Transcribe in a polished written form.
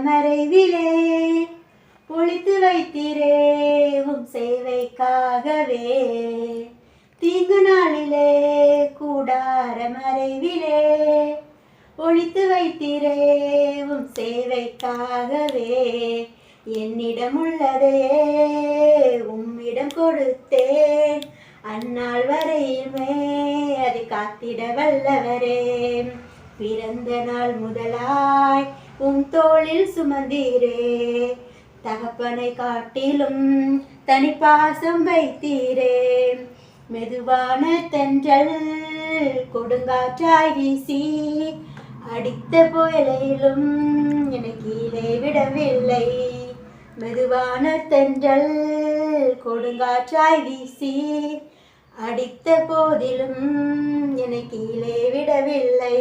மறைவிலே ஒளித்து வைத்தீரே உம் சேவைக்காகவே. தீங்கு நாளிலே கூடார மறைவிலே ஒளித்து வைத்தீரே உம் சேவைக்காகவே. என்னிடம் உள்ளதே உம்மிடம் கொடுத்தேன், அந்நாள் வரையுமே அதை காத்திட வல்லவரே. பிறந்த நாள் முதலாய் உம் தோளில் சுமந்தீரே, தகப்பனை காட்டிலும் தனிப்பாசம் வைத்தீரே. மெதுவான தென்றல் கொடுங்காற்றாய் வீசி அடித்த புயலிலும் என்னை கீழே விடவில்லை. மெதுவான தென்றல் கொடுங்காற்றாய் வீசி அடித்த போதிலும் என்னை கீழே விடவில்லை.